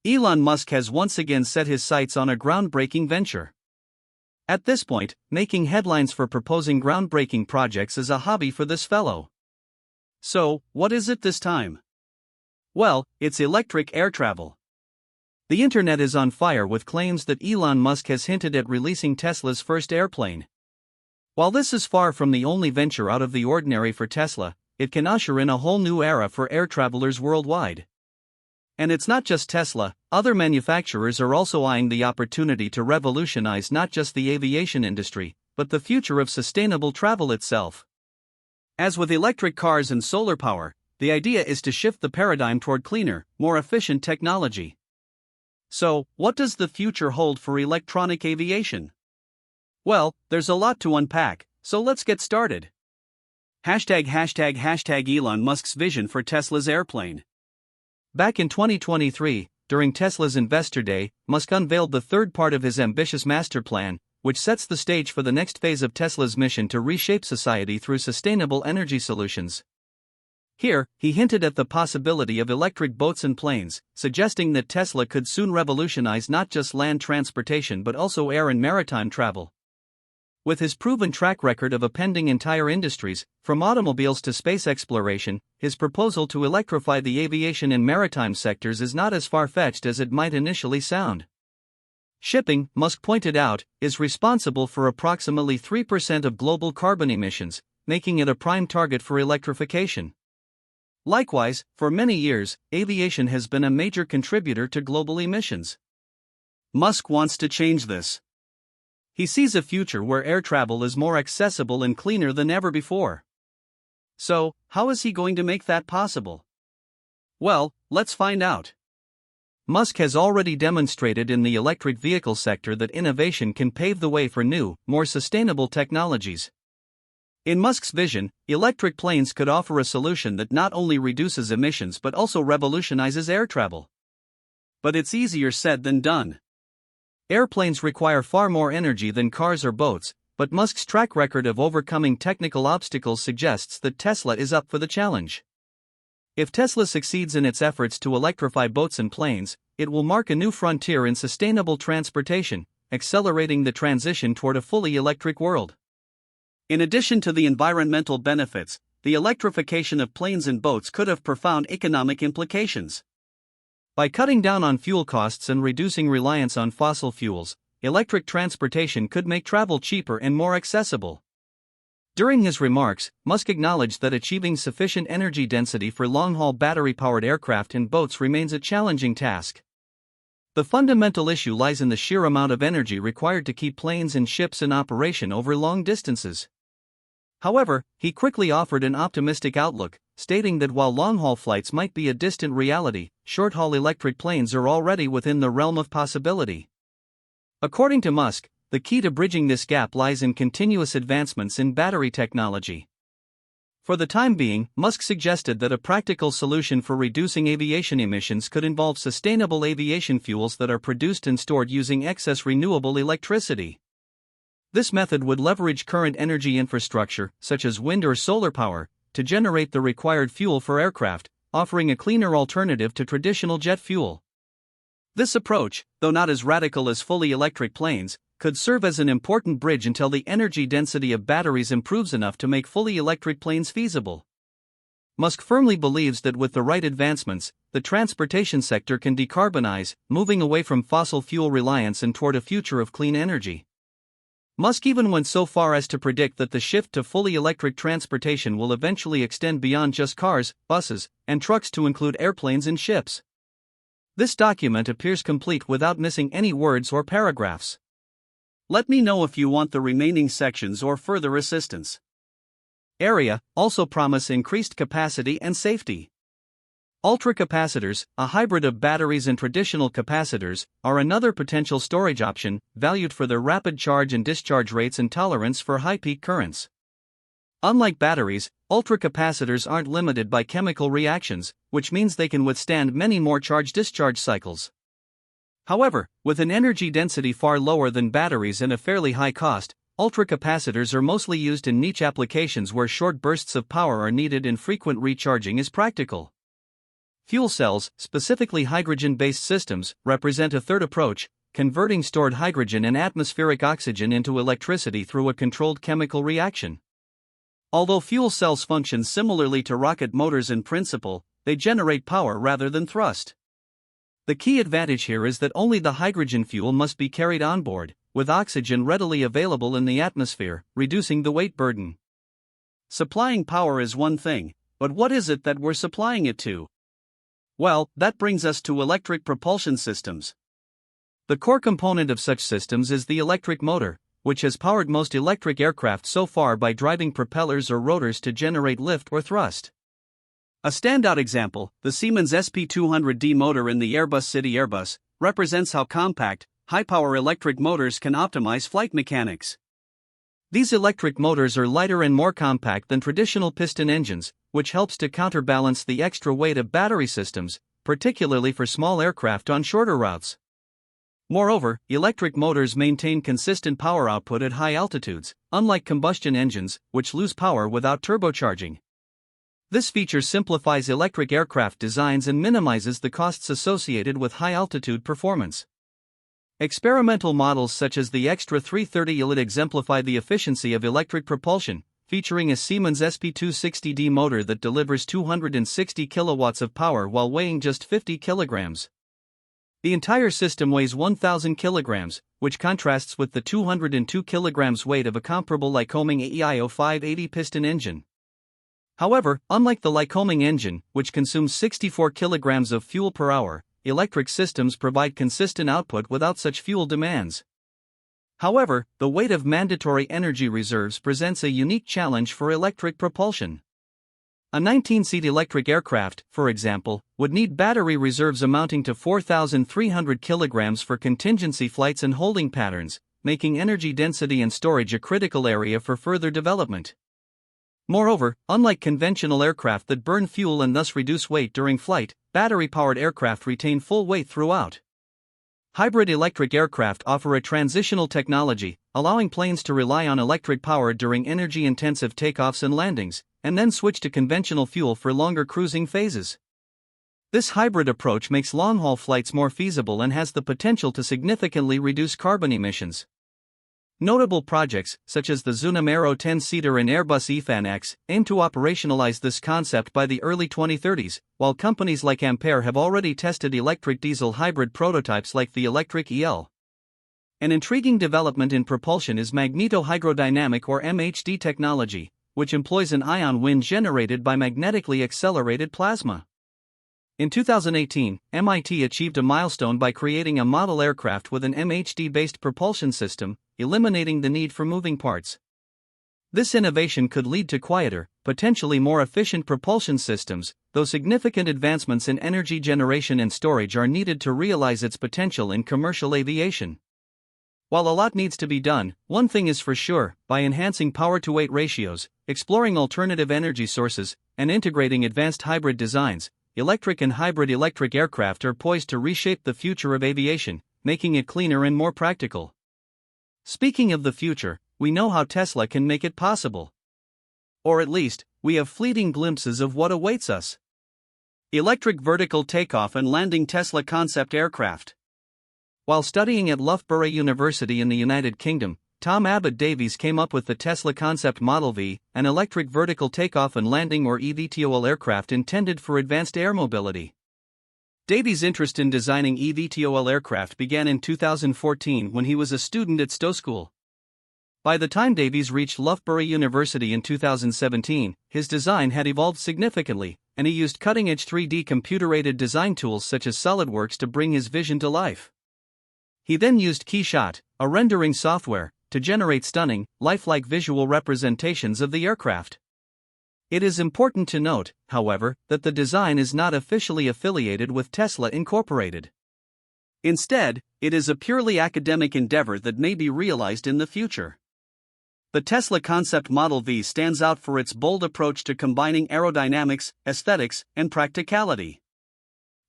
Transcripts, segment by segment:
Elon Musk has once again set his sights on a groundbreaking venture. At this point, making headlines for proposing groundbreaking projects is a hobby for this fellow. So, what is it this time? Well, it's electric air travel. The internet is on fire with claims that Elon Musk has hinted at releasing Tesla's first airplane. While this is far from the only venture out of the ordinary for Tesla, it can usher in a whole new era for air travelers worldwide. And it's not just Tesla, other manufacturers are also eyeing the opportunity to revolutionize not just the aviation industry, but the future of sustainable travel itself. As with electric cars and solar power, the idea is to shift the paradigm toward cleaner, more efficient technology. So, what does the future hold for electronic aviation? Well, there's a lot to unpack, so let's get started. ### Elon Musk's vision for Tesla's airplane. Back in 2023, during Tesla's Investor Day, Musk unveiled the third part of his ambitious master plan, which sets the stage for the next phase of Tesla's mission to reshape society through sustainable energy solutions. Here, he hinted at the possibility of electric boats and planes, suggesting that Tesla could soon revolutionize not just land transportation but also air and maritime travel. With his proven track record of upending entire industries, from automobiles to space exploration, his proposal to electrify the aviation and maritime sectors is not as far-fetched as it might initially sound. Shipping, Musk pointed out, is responsible for approximately 3% of global carbon emissions, making it a prime target for electrification. Likewise, for many years, aviation has been a major contributor to global emissions. Musk wants to change this. He sees a future where air travel is more accessible and cleaner than ever before. So, how is he going to make that possible? Well, let's find out. Musk has already demonstrated in the electric vehicle sector that innovation can pave the way for new, more sustainable technologies. In Musk's vision, electric planes could offer a solution that not only reduces emissions but also revolutionizes air travel. But it's easier said than done. Airplanes require far more energy than cars or boats, but Musk's track record of overcoming technical obstacles suggests that Tesla is up for the challenge. If Tesla succeeds in its efforts to electrify boats and planes, it will mark a new frontier in sustainable transportation, accelerating the transition toward a fully electric world. In addition to the environmental benefits, the electrification of planes and boats could have profound economic implications. By cutting down on fuel costs and reducing reliance on fossil fuels, electric transportation could make travel cheaper and more accessible. During his remarks, Musk acknowledged that achieving sufficient energy density for long-haul battery-powered aircraft and boats remains a challenging task. The fundamental issue lies in the sheer amount of energy required to keep planes and ships in operation over long distances. However, he quickly offered an optimistic outlook, stating that while long-haul flights might be a distant reality, short-haul electric planes are already within the realm of possibility. According to Musk, the key to bridging this gap lies in continuous advancements in battery technology. For the time being, Musk suggested that a practical solution for reducing aviation emissions could involve sustainable aviation fuels that are produced and stored using excess renewable electricity. This method would leverage current energy infrastructure, such as wind or solar power, to generate the required fuel for aircraft, offering a cleaner alternative to traditional jet fuel. This approach, though not as radical as fully electric planes, could serve as an important bridge until the energy density of batteries improves enough to make fully electric planes feasible. Musk firmly believes that with the right advancements, the transportation sector can decarbonize, moving away from fossil fuel reliance and toward a future of clean energy. Musk even went so far as to predict that the shift to fully electric transportation will eventually extend beyond just cars, buses, and trucks to include airplanes and ships. This document appears complete without missing any words or paragraphs. Let me know if you want the remaining sections or further assistance. Area also promise increased capacity and safety. Ultracapacitors, a hybrid of batteries and traditional capacitors, are another potential storage option, valued for their rapid charge and discharge rates and tolerance for high peak currents. Unlike batteries, ultracapacitors aren't limited by chemical reactions, which means they can withstand many more charge-discharge cycles. However, with an energy density far lower than batteries and a fairly high cost, ultracapacitors are mostly used in niche applications where short bursts of power are needed and frequent recharging is practical. Fuel cells, specifically hydrogen-based systems, represent a third approach, converting stored hydrogen and atmospheric oxygen into electricity through a controlled chemical reaction. Although fuel cells function similarly to rocket motors in principle, they generate power rather than thrust. The key advantage here is that only the hydrogen fuel must be carried on board, with oxygen readily available in the atmosphere, reducing the weight burden. Supplying power is one thing, but what is it that we're supplying it to? Well, that brings us to electric propulsion systems. The core component of such systems is the electric motor, which has powered most electric aircraft so far by driving propellers or rotors to generate lift or thrust. A standout example, the Siemens SP200D motor in the Airbus City Airbus, represents how compact, high-power electric motors can optimize flight mechanics. These electric motors are lighter and more compact than traditional piston engines, which helps to counterbalance the extra weight of battery systems, particularly for small aircraft on shorter routes. Moreover, electric motors maintain consistent power output at high altitudes, unlike combustion engines, which lose power without turbocharging. This feature simplifies electric aircraft designs and minimizes the costs associated with high-altitude performance. Experimental models such as the Extra 330 Elite exemplify the efficiency of electric propulsion, featuring a Siemens SP260D motor that delivers 260 kilowatts of power while weighing just 50 kilograms. The entire system weighs 1,000 kilograms, which contrasts with the 202 kilograms weight of a comparable Lycoming AEIO 580 piston engine. However, unlike the Lycoming engine, which consumes 64 kilograms of fuel per hour, electric systems provide consistent output without such fuel demands. However, the weight of mandatory energy reserves presents a unique challenge for electric propulsion. A 19-seat electric aircraft, for example, would need battery reserves amounting to 4,300 kilograms for contingency flights and holding patterns, making energy density and storage a critical area for further development. Moreover, unlike conventional aircraft that burn fuel and thus reduce weight during flight, battery-powered aircraft retain full weight throughout. Hybrid electric aircraft offer a transitional technology, allowing planes to rely on electric power during energy-intensive takeoffs and landings, and then switch to conventional fuel for longer cruising phases. This hybrid approach makes long-haul flights more feasible and has the potential to significantly reduce carbon emissions. Notable projects, such as the Zunam Aero 10-seater and Airbus EFAN X, aim to operationalize this concept by the early 2030s, while companies like Ampere have already tested electric-diesel hybrid prototypes like the electric EL. An intriguing development in propulsion is magnetohydrodynamic or MHD technology, which employs an ion wind generated by magnetically accelerated plasma. In 2018, MIT achieved a milestone by creating a model aircraft with an MHD-based propulsion system, eliminating the need for moving parts. This innovation could lead to quieter, potentially more efficient propulsion systems, though significant advancements in energy generation and storage are needed to realize its potential in commercial aviation. While a lot needs to be done, one thing is for sure: by enhancing power-to-weight ratios, exploring alternative energy sources, and integrating advanced hybrid designs, electric and hybrid electric aircraft are poised to reshape the future of aviation, making it cleaner and more practical. Speaking of the future, we know how Tesla can make it possible. Or at least, we have fleeting glimpses of what awaits us. Electric vertical takeoff and landing Tesla concept aircraft. While studying at Loughborough University in the United Kingdom, Tom Abbott Davies came up with the Tesla Concept Model V, an electric vertical takeoff and landing or eVTOL aircraft intended for advanced air mobility. Davies' interest in designing eVTOL aircraft began in 2014 when he was a student at Stowe School. By the time Davies reached Loughborough University in 2017, his design had evolved significantly, and he used cutting-edge 3D computer-aided design tools such as SolidWorks to bring his vision to life. He then used Keyshot, a rendering software, to generate stunning, lifelike visual representations of the aircraft. It is important to note, however, that the design is not officially affiliated with Tesla Incorporated. Instead, it is a purely academic endeavor that may be realized in the future. The Tesla Concept Model V stands out for its bold approach to combining aerodynamics, aesthetics, and practicality.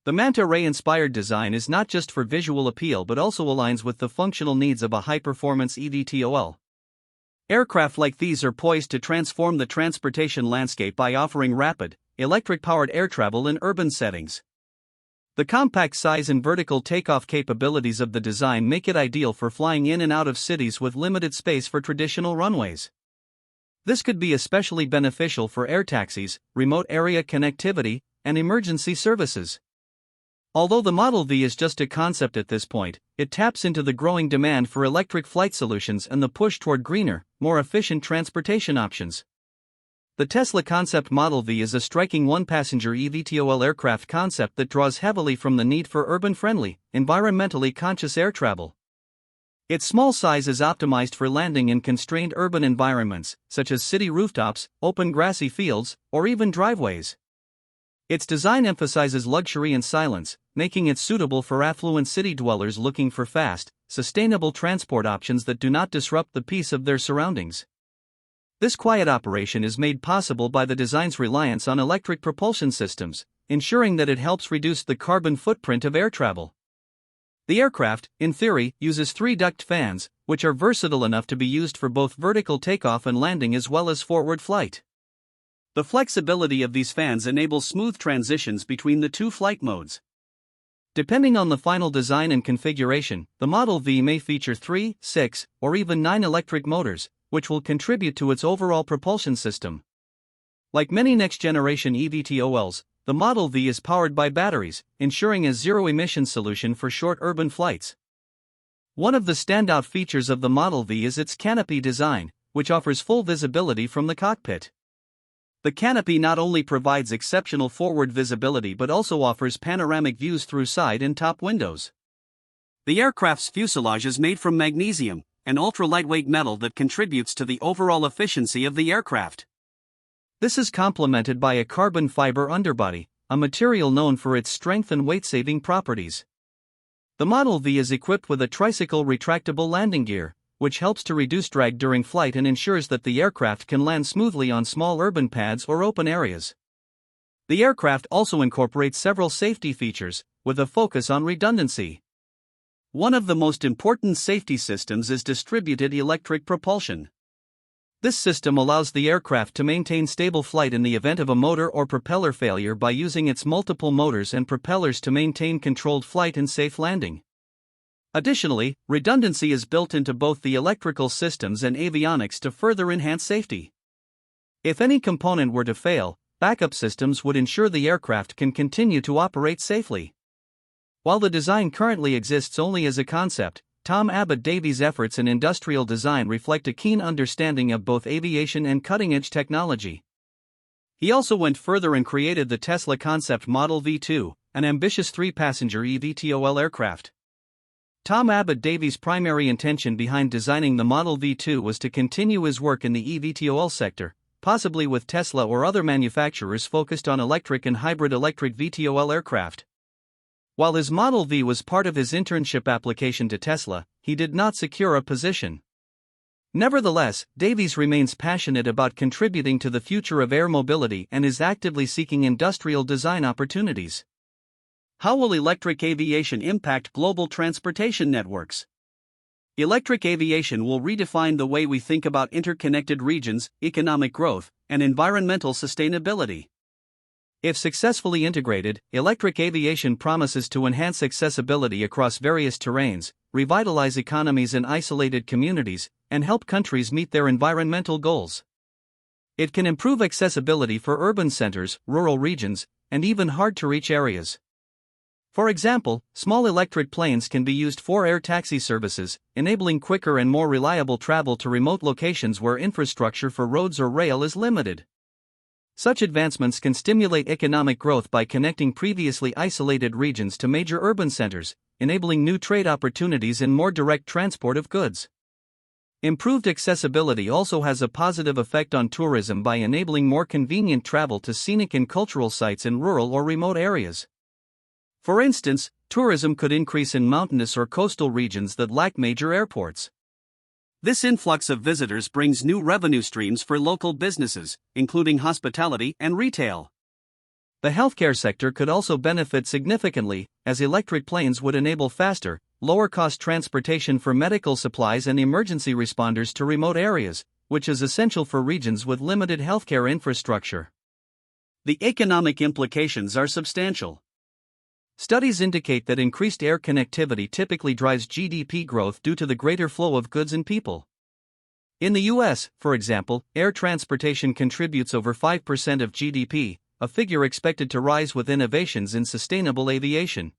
The manta ray-inspired design is not just for visual appeal but also aligns with the functional needs of a high-performance eVTOL. Aircraft like these are poised to transform the transportation landscape by offering rapid, electric-powered air travel in urban settings. The compact size and vertical takeoff capabilities of the design make it ideal for flying in and out of cities with limited space for traditional runways. This could be especially beneficial for air taxis, remote area connectivity, and emergency services. Although the Model V is just a concept at this point, it taps into the growing demand for electric flight solutions and the push toward greener, more efficient transportation options. The Tesla concept Model V is a striking one-passenger eVTOL aircraft concept that draws heavily from the need for urban-friendly, environmentally conscious air travel. Its small size is optimized for landing in constrained urban environments, such as city rooftops, open grassy fields, or even driveways. Its design emphasizes luxury and silence, making it suitable for affluent city dwellers looking for fast, sustainable transport options that do not disrupt the peace of their surroundings. This quiet operation is made possible by the design's reliance on electric propulsion systems, ensuring that it helps reduce the carbon footprint of air travel. The aircraft, in theory, uses 3 duct fans, which are versatile enough to be used for both vertical takeoff and landing as well as forward flight. The flexibility of these fans enables smooth transitions between the 2 flight modes. Depending on the final design and configuration, the Model V may feature 3, 6, or even 9 electric motors, which will contribute to its overall propulsion system. Like many next-generation eVTOLs, the Model V is powered by batteries, ensuring a zero-emission solution for short urban flights. One of the standout features of the Model V is its canopy design, which offers full visibility from the cockpit. The canopy not only provides exceptional forward visibility but also offers panoramic views through side and top windows. The aircraft's fuselage is made from magnesium, an ultra-lightweight metal that contributes to the overall efficiency of the aircraft. This is complemented by a carbon fiber underbody, a material known for its strength and weight-saving properties. The Model V is equipped with a tricycle retractable landing gear, which helps to reduce drag during flight and ensures that the aircraft can land smoothly on small urban pads or open areas. The aircraft also incorporates several safety features, with a focus on redundancy. One of the most important safety systems is distributed electric propulsion. This system allows the aircraft to maintain stable flight in the event of a motor or propeller failure by using its multiple motors and propellers to maintain controlled flight and safe landing. Additionally, redundancy is built into both the electrical systems and avionics to further enhance safety. If any component were to fail, backup systems would ensure the aircraft can continue to operate safely. While the design currently exists only as a concept, Tom Abbott-Davies' efforts in industrial design reflect a keen understanding of both aviation and cutting-edge technology. He also went further and created the Tesla concept Model V2, an ambitious 3-passenger eVTOL aircraft. Tom Abbott-Davies' primary intention behind designing the Model V2 was to continue his work in the eVTOL sector, possibly with Tesla or other manufacturers focused on electric and hybrid electric VTOL aircraft. While his Model V was part of his internship application to Tesla, he did not secure a position. Nevertheless, Davies remains passionate about contributing to the future of air mobility and is actively seeking industrial design opportunities. How will electric aviation impact global transportation networks? Electric aviation will redefine the way we think about interconnected regions, economic growth, and environmental sustainability. If successfully integrated, electric aviation promises to enhance accessibility across various terrains, revitalize economies in isolated communities, and help countries meet their environmental goals. It can improve accessibility for urban centers, rural regions, and even hard-to-reach areas. For example, small electric planes can be used for air taxi services, enabling quicker and more reliable travel to remote locations where infrastructure for roads or rail is limited. Such advancements can stimulate economic growth by connecting previously isolated regions to major urban centers, enabling new trade opportunities and more direct transport of goods. Improved accessibility also has a positive effect on tourism by enabling more convenient travel to scenic and cultural sites in rural or remote areas. For instance, tourism could increase in mountainous or coastal regions that lack major airports. This influx of visitors brings new revenue streams for local businesses, including hospitality and retail. The healthcare sector could also benefit significantly, as electric planes would enable faster, lower-cost transportation for medical supplies and emergency responders to remote areas, which is essential for regions with limited healthcare infrastructure. The economic implications are substantial. Studies indicate that increased air connectivity typically drives GDP growth due to the greater flow of goods and people. In the US, for example, air transportation contributes over 5% of GDP, a figure expected to rise with innovations in sustainable aviation.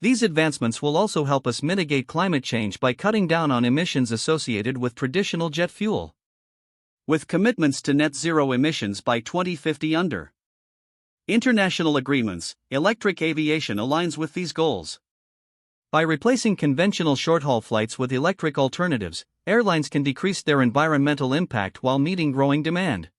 These advancements will also help us mitigate climate change by cutting down on emissions associated with traditional jet fuel. With commitments to net zero emissions by 2050 under international agreements, electric aviation aligns with these goals. By replacing conventional short-haul flights with electric alternatives, airlines can decrease their environmental impact while meeting growing demand.